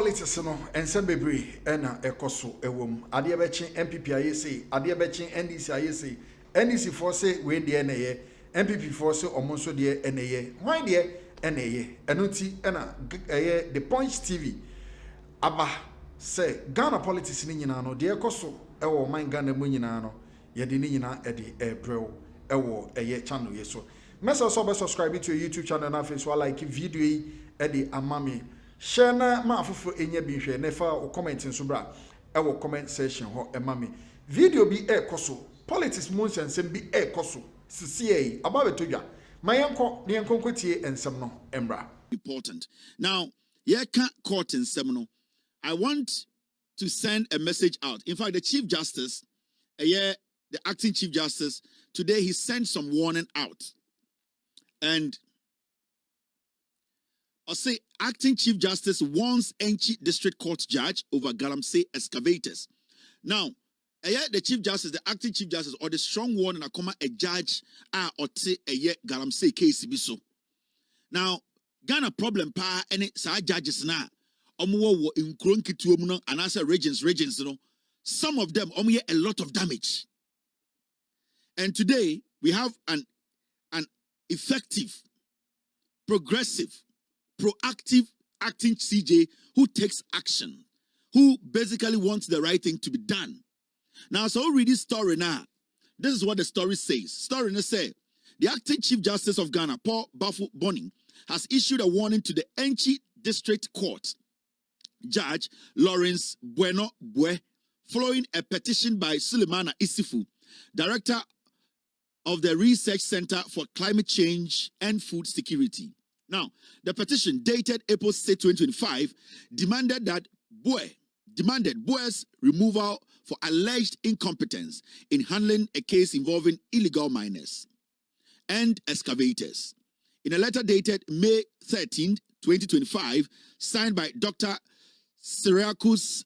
politics no ensem bebre na ekoso ewom ade bechi MPP ayese ade bechi NDC ayese NDC force we de na ye MPP force omonso de na ye hwan de na ye enunti na eye the Punch TV aba say Ghana politics ni nyina no de ekoso ewo man Ghana mu nyina no ye de ni nyina e de ebrew ewo eye channel ye so message so be subscribe to your YouTube channel na Facebook like video yi e de amame share na ma afofo enya bi hwe na fa o comment nso bra e wo comment section ho e ma me video bi e koso politics mo nsensem bi e koso sisi aba betodwa mayenko ne yenko kwetie ensem no embra important. Now, here can't court in seminal. I want to send a message out. In fact, the Chief Justice, the acting Chief Justice, today he sent some warning out. And I'll say acting Chief Justice warns Enchi District Court judge over Galamsey excavators. Now, the Chief Justice, the acting Chief Justice, or the strong warning a judge or say Galamsey case biso. Now, Ghana problem pa any sa judges na omo in kronkitu mu no and answer regions no. Some of them omo a lot of damage. And today we have an effective, progressive, proactive acting CJ who takes action, who basically wants the right thing to be done. Now, so read this story now. This is what the story says. Story na say, the acting Chief Justice of Ghana, Paul Bafu Boni, has issued a warning to the Enchi District Court Judge Lawrence Bueno Bue following a petition by Sulemana Isifu, Director of the Research Center for Climate Change and Food Security. Now, the petition dated April 6, 2025 demanded Bue's removal for alleged incompetence in handling a case involving illegal miners and excavators. In a letter dated May 13, 2025, signed by Dr. Sirakus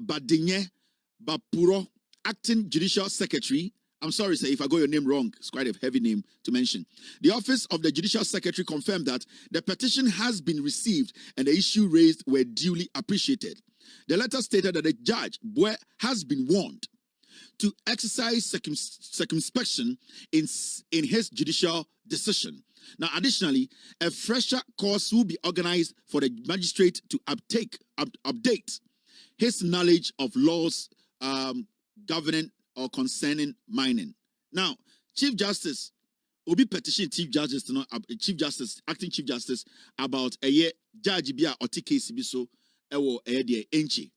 Badinye Bapuro, Acting Judicial Secretary. I'm sorry, sir, if I got your name wrong. It's quite a heavy name to mention. The Office of the Judicial Secretary confirmed that the petition has been received and the issue raised were duly appreciated. The letter stated that the judge, Bue, has been warned to exercise circumspection in his judicial decision. Now, additionally, a fresher course will be organized for the magistrate to update his knowledge of laws governing or concerning mining. Now, Chief Justice will be petitioning Chief Justice, acting Chief Justice, about a year judge bia or TKC biso ewo de enchi.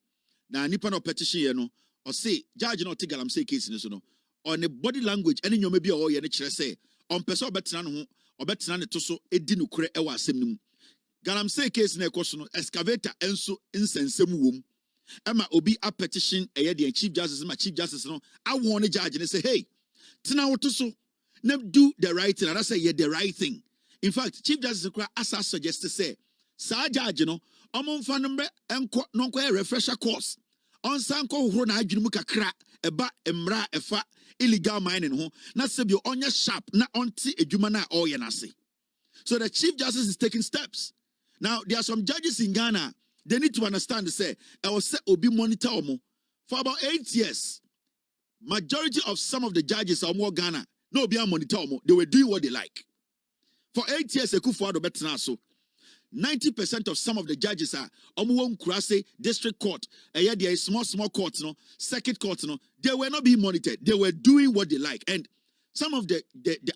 Now, nipa no petition no or say judge no take Galamsey case no on the body language any you may be or ye ne kire say on person betra no obetina ne to so edi no kure ewa asem nim. Galamsey case na ekoso no excavator enso insensem wom. Ema obi a petition the Chief Justice ma Chief Justice no I warn the judge and say hey tina wo to so na do the right thing and I say yeah the right thing. In fact, Chief Justice kura asa suggest to say sa judge no omonfa nombre enko no nko refresher course on sanko horo na adwunu mu kakra eba emra efa illegal mining ho na sebio onye sharp na onti adwuma na all ye na se. So the Chief Justice is taking steps. Now there are some judges in Ghana, they need to understand say I will say obi monitor omo for about 8 years. Majority of some of the judges are more Ghana no obi monitor omo, they were doing what they like. For 8 years Ekufuado betena so 90% of some of the judges are Kurase district court, a small court, circuit court, they were not being monitored. They were doing what they like. And some of the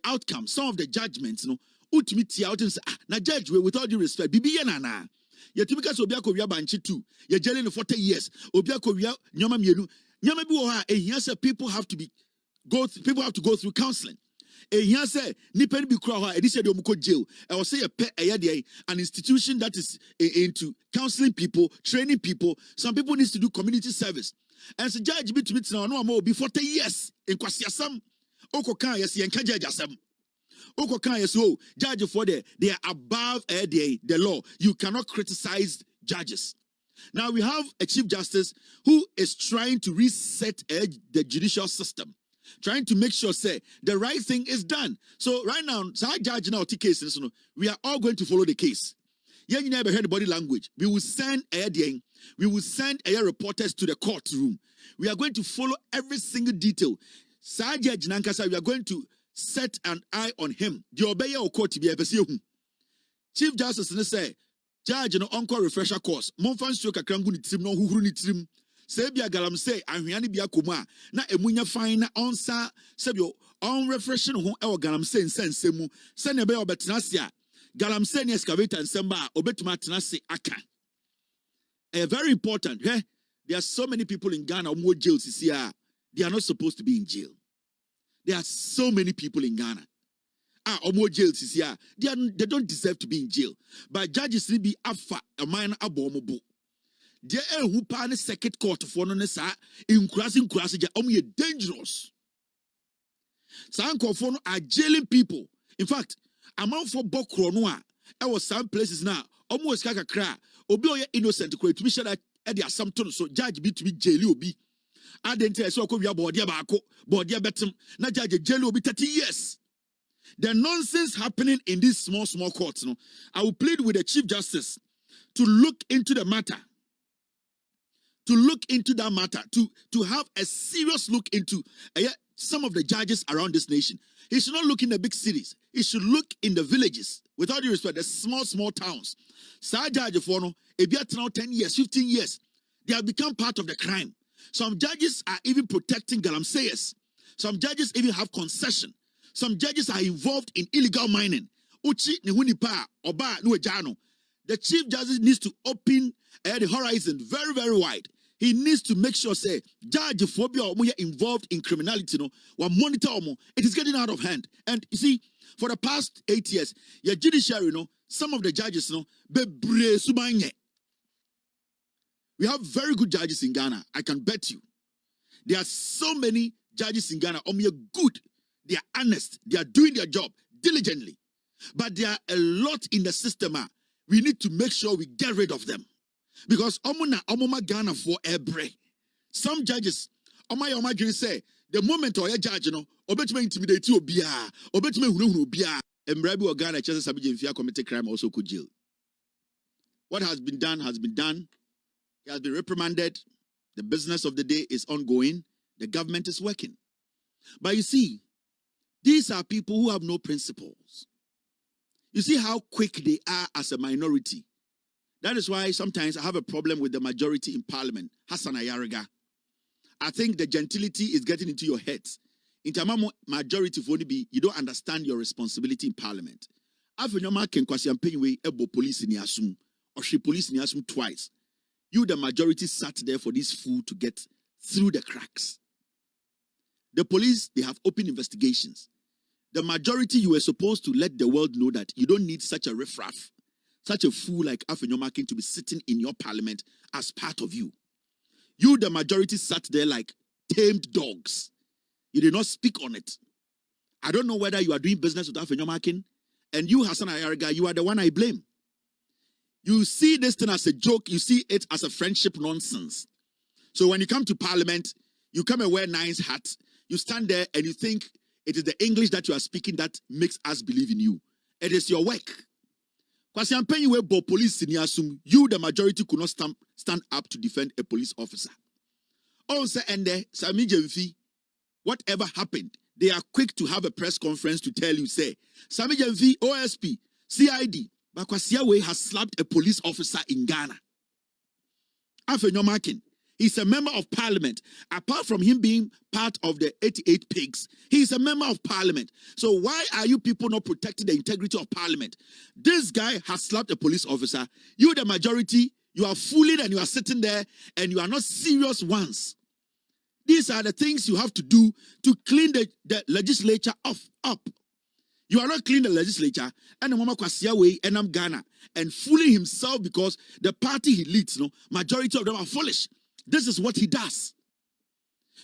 outcomes, some of the judgments, ultimately out and say, na judge, with all due respect, bibi na. Yatimika Obiako Ria Banchi too. You're jailing for 40 years. Obiako Ria Nyama Mienu. Nyama Buha, and here said people have to go through counseling. And here say nipa bi kura ho edi say de omko jail I will say an institution that is into counseling people, training people. Some people needs to do community service. And so judge be to meet now no more be 40 years in kwasiasam oko kan yes yen ka judge asam oko kan yes oh judge for they are above the law. You cannot criticize judges. Now we have a Chief Justice who is trying to reset the judicial system, trying to make sure say the right thing is done. So right now, judge now take case. We are all going to follow the case. Yeah, you never heard the body language. We will send reporters to the courtroom. We are going to follow every single detail. Judge nkansah, we are going to set an eye on him. The obey or court to be a Chief Justice say, Judge no encore refresher course. Monfan stroke a crangu ni trim no who ni trim. Sebia galam say, Ahwiani kuma na emunya fine na onsa sebio on refreshing ho e galam say nsensemu. Send a be obetnasia. Galam say ni excavator and semba obetuma tenase aka. Very important. There are so many people in Ghana who jails here. They are not supposed to be in jail. There are so many people in Ghana. Omo jails is here. They don't deserve to be in jail. But judges will be afa a minor abomobo. There who pan second court for no nessa in crossing omo dangerous. Some conform are jailing people. In fact, amount for Bokronoa, there was some places now almost kaka cry. Obi oye innocent to be sure that there are some so judge be to be jail obi. I didn't tell so ko bodia baako bodia betem na judge jail obi 30 years. The nonsense happening in these small courts, no, I will plead with the Chief Justice to look into the matter. To have a serious look into some of the judges around this nation. He should not look in the big cities. He should look in the villages. With all due respect, the small towns. Sa judge for no, if you are now 10 years, 15 years, they have become part of the crime. Some judges are even protecting galamseyers. Some judges even have concession. Some judges are involved in illegal mining. Uchi ni hunipa oba nuejano. The Chief Justice needs to open the horizon very, very wide. He needs to make sure, say, judge phobia or involved in criminality, no, or monitor omo. It is getting out of hand. And you see, for the past 8 years, your judiciary, some of the judges, bebre subanye. We have very good judges in Ghana. I can bet you. There are so many judges in Ghana. Good. They are honest. They are doing their job diligently. But there are a lot in the system. We need to make sure we get rid of them. Because omoma Ghana for ebre. Some judges, oma say, the moment or a judge, obetime intimidate obia, obetime hunu obia, embrabi or Ghana chances sabi if you commit a crime also could jail. What has been done has been done. He has been reprimanded. The business of the day is ongoing. The government is working. But you see, these are people who have no principles. You see how quick they are as a minority. That is why sometimes I have a problem with the majority in parliament. Hassan Ayariga. I think the gentility is getting into your heads. In Tamamo majority for be, you don't understand your responsibility in parliament. Afenyoma ken kwasi ampenwe ebo police ni asum or she police ni asum twice. You the majority sat there for this fool to get through the cracks. The police, they have open investigations. The majority, you were supposed to let the world know that you don't need such a riffraff, such a fool like Afenyomakin to be sitting in your parliament as part of you. You, the majority, sat there like tamed dogs. You did not speak on it. I don't know whether you are doing business with Afenyomakin, and you, Hassan Ayariga, you are the one I blame. You see this thing as a joke, you see it as a friendship nonsense. So when you come to parliament, you come and wear nice hats. You stand there and you think it is the English that you are speaking that makes us believe in you. It is your work. Because you, the majority, could not stand up to defend a police officer. Also, and there, Sami Jemfi, whatever happened, they are quick to have a press conference to tell you, say, Sami Jemfi, OSP, CID, Bakwasiawe has slapped a police officer in Ghana. Afenyomakin. He's a member of parliament. Apart from him being part of the 88 pigs, he's a member of parliament. So why are you people not protecting the integrity of parliament? This guy has slapped a police officer. You, the majority, you are fooling and you are sitting there and you are not serious ones. These are the things you have to do to clean the legislature up. You are not cleaning the legislature and the Mama Kwasiawe and Ghana and fooling himself because the party he leads, majority of them are foolish. This is what he does.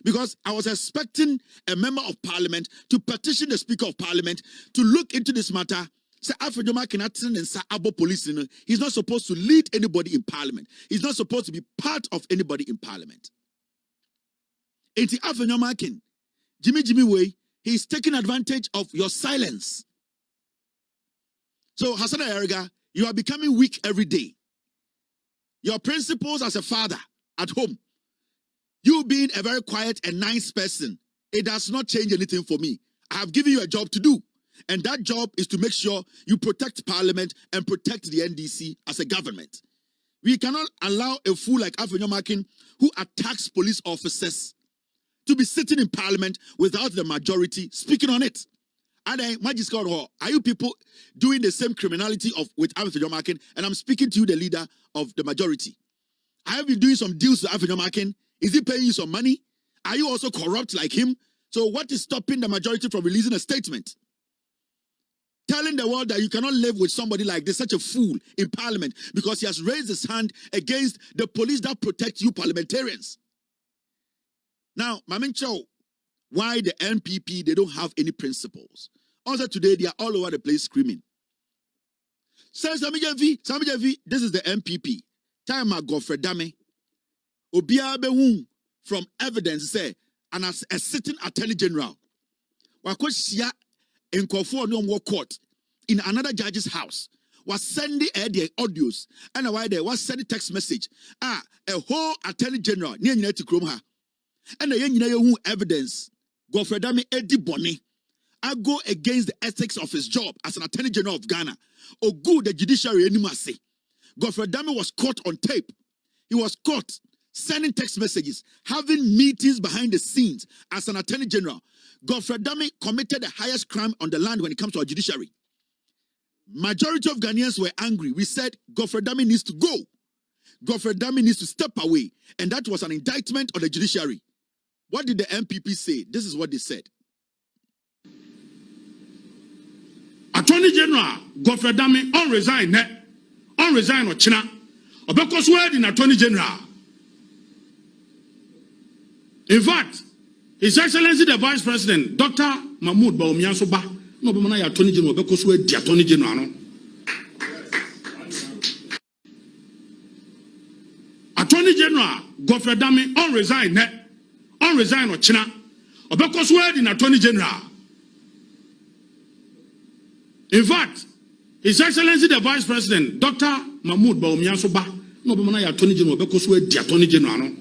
Because I was expecting a member of parliament to petition the speaker of parliament to look into this matter. Say, he's not supposed to lead anybody in parliament. He's not supposed to be part of anybody in parliament. Jimmy Way, he's taking advantage of your silence. So Hassan Ayariga, You are becoming weak every day. Your principles as a father at home, you being a very quiet and nice person, it does not change anything for me. I have given you a job to do. And that job is to make sure you protect Parliament and protect the NDC as a government. We cannot allow a fool like Afenyomakin who attacks police officers to be sitting in Parliament without the majority speaking on it. And are you people doing the same criminality with Afenyomakin? And I'm speaking to you, the leader of the majority. I have been doing some deals with Afenyomakin. Is he paying you some money? Are you also corrupt like him? So what is stopping the majority from releasing a statement? Telling the world that you cannot live with somebody like this, such a fool in Parliament, because he has raised his hand against the police that protect you parliamentarians. Now, Mamin Chow, why the NPP, they don't have any principles. Also today, they are all over the place screaming. Says Samijavi, this is the NPP. Time Godfrey Dame. Obia Behun from evidence say, and as a sitting attorney general, Wakoshia in court in another judge's house was sending their audios and why they was sending text message. A whole attorney general near United Kromha and the evidence. Godfrey Dame Eddie Bonny. I go against the ethics of his job as an attorney general of Ghana. Or good the judiciary anymore say. Godfrey Dame was caught on tape. He was caught sending text messages, having meetings behind the scenes as an attorney general. Godfrey Dame committed the highest crime on the land when it comes to our judiciary. Majority of Ghanaians were angry. We said Godfrey Dame needs to go. Godfrey Dame needs to step away. And that was an indictment on the judiciary. What did the MPP say? This is what they said. Attorney General Godfrey Dame on resign or China. Because we're in Attorney General. In fact, His Excellency the Vice President, Dr. Mahmoud Bawumiasoba, no be mana Attorney General because we're the Attorney General. No? Attorney General Godfrey Dame on resign or China. Because we're in Attorney General. In fact, His Excellency the Vice President, Dr. Mahmoud Bawumiasoba, no be mana Attorney General because we're the Attorney General. No?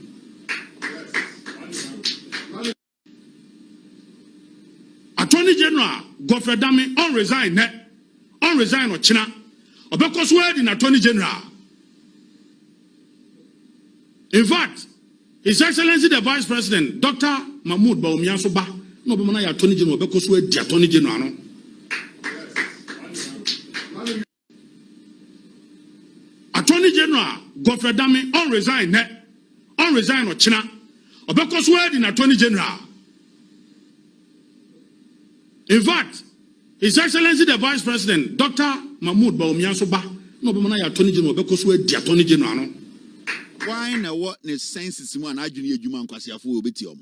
Attorney General Godfrey Dame on resign or China. Because we're in Attorney General. In fact, His Excellency the Vice President, Dr. Mahmoud Bawumiasoba, no be mana Attorney General because we're the Attorney General. No? Attorney General Godfrey Dame on resign or China. Because we're in Attorney General. In fact, His Excellency the Vice President, Dr. Mahmoud Bawumiasoba, no be mana Attorney General because we're the Attorney General. No? Why na what ne sense one adwene adwuma nkwasiafo obetiom?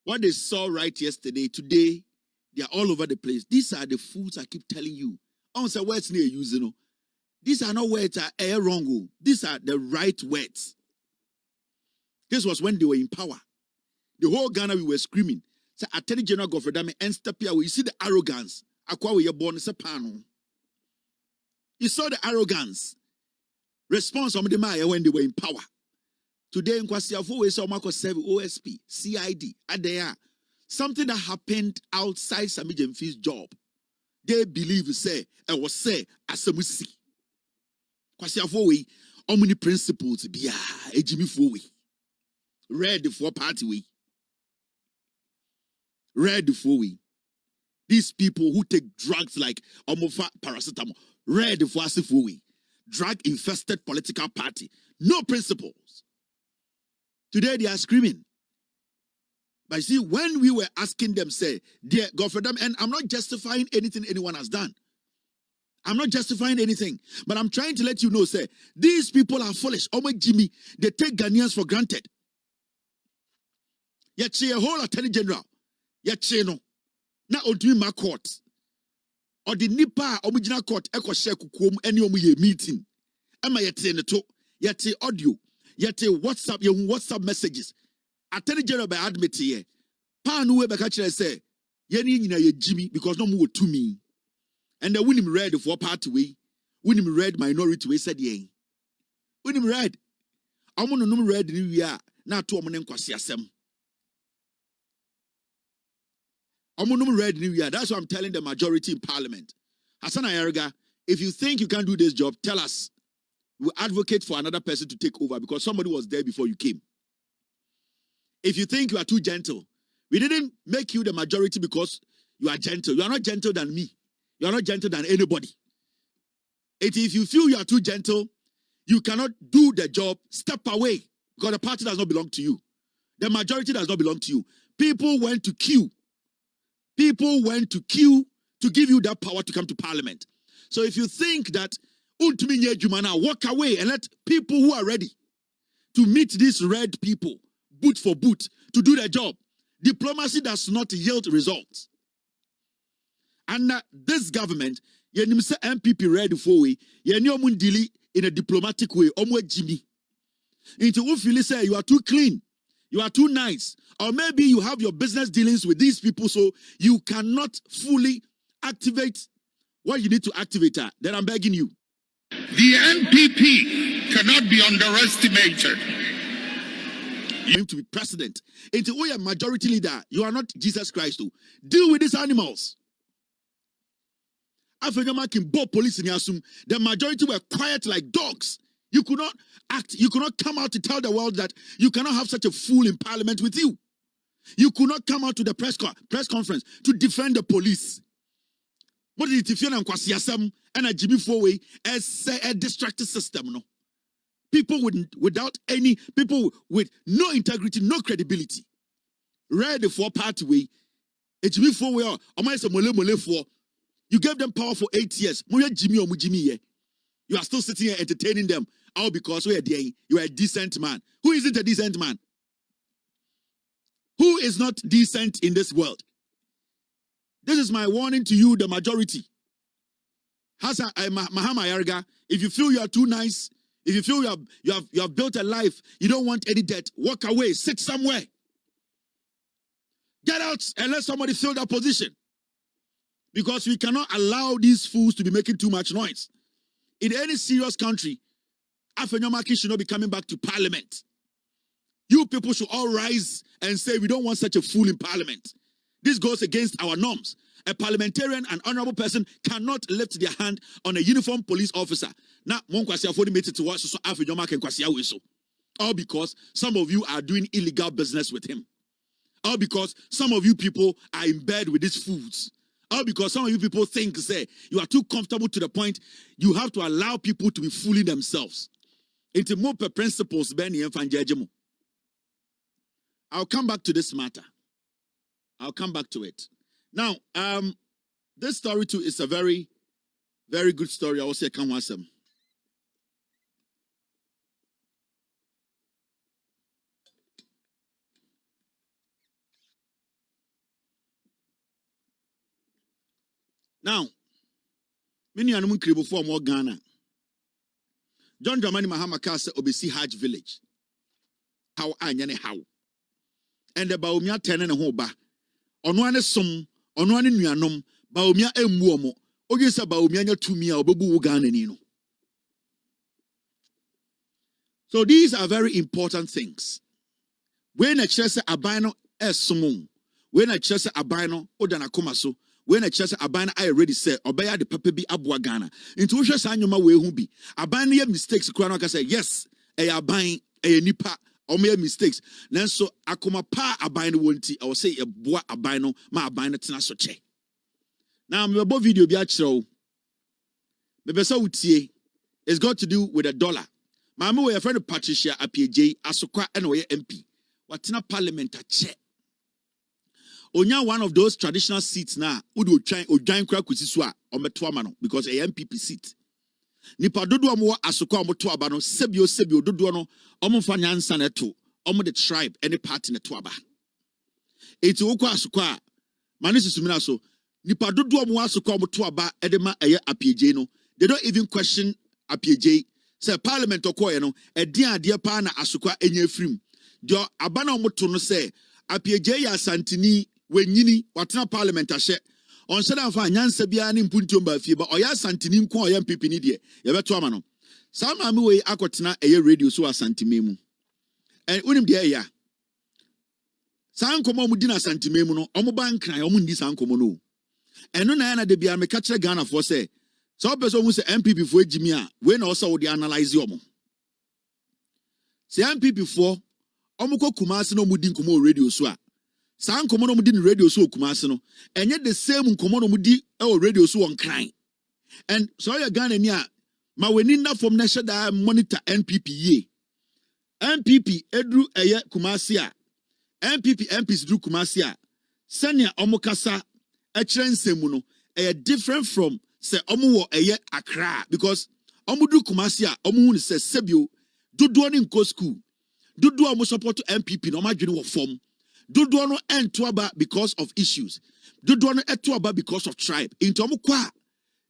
What they saw right yesterday, today, they are all over the place. These are the foods I keep telling you. On say words near using. These are not words that are wrong. These are the right words. This was when they were in power. The whole Ghana we were screaming. Say Attorney General Godfrey Dame and step here. You see the arrogance. Akwa we born se pano. You saw the arrogance. Response from the Maya when they were in power. Today in Kwasiafo we saw Marco 7 OSP, CID, Adea. Something that happened outside Sami Jemfi's job. They believe say it was say asamusi. Kwasiafo we how many principles be ejimi fo we. Red for party we. Red for we. These people who take drugs like Omofa paracetamol. Red for asifo we. Drug-infested political party. No principles. Today they are screaming. But you see, when we were asking them, say, dear Godfrey Dame, and I'm not justifying anything anyone has done. I'm not justifying anything. But I'm trying to let you know, say, these people are foolish. Oh my Jimmy, they take Ghanaians for granted. Yet she a whole attorney general. Yet she no. Now doing my court. Or the nipa original court echo share kukum any meeting. Am I yet saying to yet audio, yet WhatsApp, your WhatsApp messages. Attorney General by admit here. Pa no we be catch say, ye ni nyina ye Jimmy because no more to me. And the winning red for party way, winning red minority way said ye. Winning red. I'm on no red new year, not to a man kwasiasem. I'm on no red new year. That's what I'm telling the majority in parliament. Hassan Ayerga, if you think you can do this job, tell us. We advocate for another person to take over because somebody was there before you came. If you think you are too gentle, we didn't make you the majority because you are gentle. You are not gentle than me. You are not gentle than anybody. If you feel you are too gentle, you cannot do the job, step away because the party does not belong to you. The majority does not belong to you. People went to queue. People went to queue to give you that power to come to parliament. So if you think that walk away and let people who are ready to meet these red people, boot for boot, to do their job. Diplomacy does not yield results. And this government, MPP ready for way, in a diplomatic way, Jimmy. Into who say you are too clean, you are too nice, or maybe you have your business dealings with these people, so you cannot fully activate what you need to activate. Then I'm begging you. The NPP cannot be underestimated. You have to be president. Into who a majority leader, you are not Jesus Christ. Deal with these animals. After the police in Yasum, the majority were quiet like dogs. You could not act, you could not come out to tell the world that you cannot have such a fool in parliament with you. You could not come out to the press conference to defend the police. What did it feel and a Jimmy Fourway as a distracted system? No, people without any people with no integrity, no credibility. Read the four party way. A Jimmy Fourway or for you gave them power for 8 years. You are still sitting here entertaining them all because you are a decent man. Who isn't a decent man? Who is not decent in this world? This is my warning to you, the majority. Mahama Yarga, if you feel you are too nice, if you feel you have built a life, you don't want any debt, walk away, sit somewhere. Get out and let somebody fill that position. Because we cannot allow these fools to be making too much noise. In any serious country, Afenyomaki should not be coming back to parliament. You people should all rise and say we don't want such a fool in parliament. This goes against our norms. A parliamentarian, an honorable person, cannot lift their hand on a uniformed police officer. Now, all because some of you are doing illegal business with him. All because some of you people are in bed with these fools. All because some of you people think, say, you are too comfortable to the point you have to allow people to be fooling themselves. Into more principles, I'll come back to this matter. I'll come back to it. Now, this story too is a very, very good story. I will say, come once. Now, many animal crib before more Ghana. John Dramani Mahama Kase Obesi Hajj Village. How anyane how. And the Baumia tenen and hoba. Onwane som, onwane nuanom, Baumia emuomo. Oye sa Baumia tumia obebu Ghana nino. So these are very important things. When a chese abino esumum, when a chese abino odana komaso. When a chest abana I already said, obey the papa be abwa Ghana. Into which sanyuma way who be. Abana mistakes, Kranaka say, yes, a buying a nipa or mere mistakes. Then so akoma pa abine wonti, I will say a boa abino, ma abina tinasoche. Now, I'm about video biachro. Bebesa utie it's got to do with $1. Mama, we are friend of Patricia APJ, Asokwa, and MP. What's in a parliament at check? Onya one of those traditional seats now, udu try or giant crack with Siswa or Metuamano because a MPP seat. Nipa dodo amwa Asokwa Motuabano, Sebio Dodono, Omofanyan Saneto, Omo the tribe, any part in the Tuaba. It's Okwa Asokwa, Manisi Suminaso, Nipa dodo amwa Asokwa Motuaba, Edema Aya Apiejeno. They don't even question Apieje. Say Parliament Okoyano, a dear pana Asokwa enye frim. Jo Abana Motono say, Apieje ya Santini. When yini watna parliament ashe on sada fa nyansa bia ne mpuntiom ba fie ba oya santini nko oya MPP ni de ye beto ama no sa maame we akotena eye radio so asantime mu en unim de ya san komo mu di na asantime mu no omo ba nkran omo ndi san komo no eno na ya na de bia me ka kire Ghana for say so person who say MPP for ejimi a we na also we analyze omo say MPP for omo ko Kumasi no mu di nkomo radio so a san komo no mu di ni radio so Kumasi no enye the same nkomo no mu di e radio so on kran and so ya Ghana ni a ma weni na from na shada monitor NPP ye MPP edru eye Kumasi a MPP MPs dru Kumasi a senia omo kasa e kire nsemu no e different from say omo wo eye Accra because omo dru Kumasi a omo hu ni say sebio dodo ni nko school dodo omo support MPP no madwene wo form dodo no ento aba because of issues dodo no eto aba because of tribe into omo kwa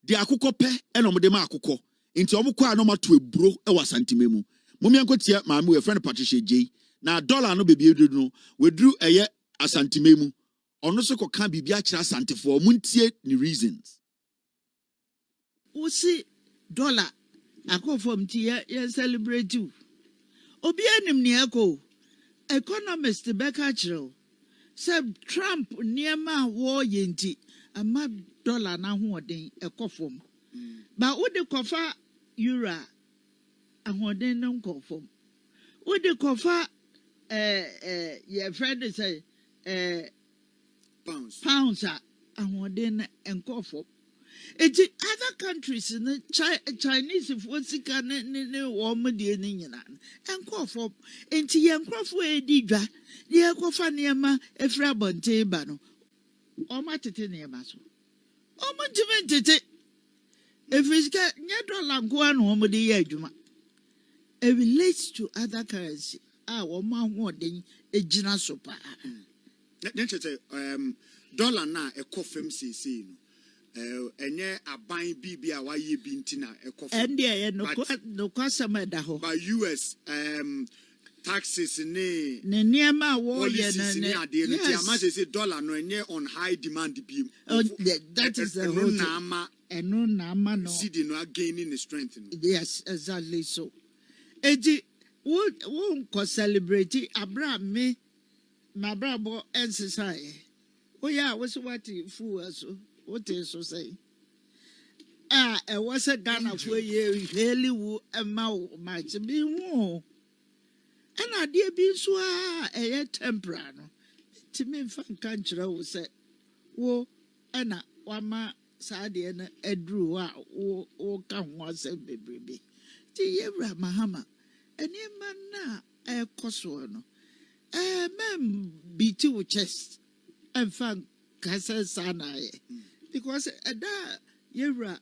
de akukọ pe e no mo de ma akukọ into omo kwa no mato eburo e wasantime mu momi ankotia maame we friend Patricia J na dollar no bebi edu no wedru eye asantime mu ono so koka bibia kira asantefo muntie ni reasons usi dollar akofom ti ye celebrate you obi anim ne eko economist beka kiro say Trump niema wo yenti ama dollar na hoden ekofom ba udi kofa euro ahoden no nkofom udi kofa your friend say pounds ahoden nkofom eti other countries in Chinese for sika ne wo modie ni nyina nkofom enti ye nkofo edi dwa ye kofa niema efra bonte ba no o matete niema so o montete efisika nye dollar nko anu o mode ye adwuma it relates to other currency wo ma hoden ejina so pa nchete dollar na ekofem sese no enye aban bibia wa ye bi ntina ekofem and ye no kwasama da ho by US taxes ne niema wo ye ne ade no ti ama say dollar no enye on high demand bi that is the whole eno na ama no see no gaining the strength no. Yes, exactly so eji won ko celebrate abra me my brabo ensisai oya was what fu aso what is so say it was a Ghana for ye really wo ema match be wo and ade bi so a temporary ti me fan kan kire wo say wo ana wama saade na edru a wo ka ho asem bebrebe ti J.Mahama eni man na ekoso no mem biti wo chest and fan kasa sana because da Yera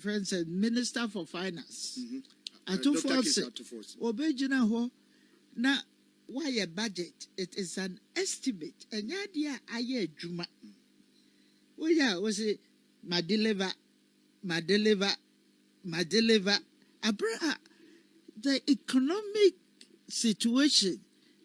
friend said Minister for Finance Atufo obejina ho na why a budget it is an estimate and yadia aye adwuma we ya was it my deliver abra the economic situation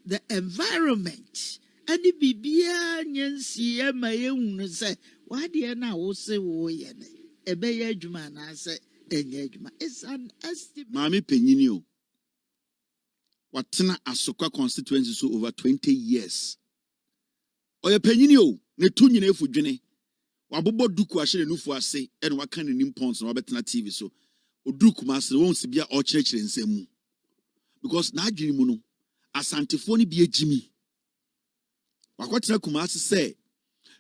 the environment and the bibia nyansi e ma ye hunu say why de na wo se wo ye ne ebe ye adwuma na say enye adwuma it's an estimate maame penyini o watena asokwa constituency so over 20 years oye penyini o ne tu nyina efudwene wabobo duku ahye nufu ase ene waka ne nimpons na wabetena TV so oduku masre won se bia o kirekire nsemu because na adwene mu no asantefo ni bia ejimi wakotena Kumasi say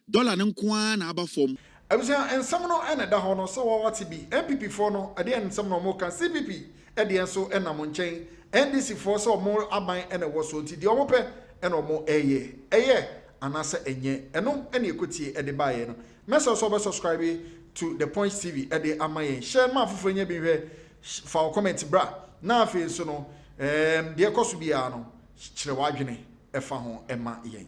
dollar nko na aba fom abusia ensam no ene da ho no so wati bi MPP for no ade ensam no mo kan CPP ade enso enam nchen NDC for so mo aban ene wo so ti de omo pe ene omo eye anase enye eno ene ekotie ede baaye no message so be subscribe to the Point TV ede amaye share ma fofo nya bi hwe fa comment bra na afi so no de ekoso bia no kire wadwene efa ho ema yen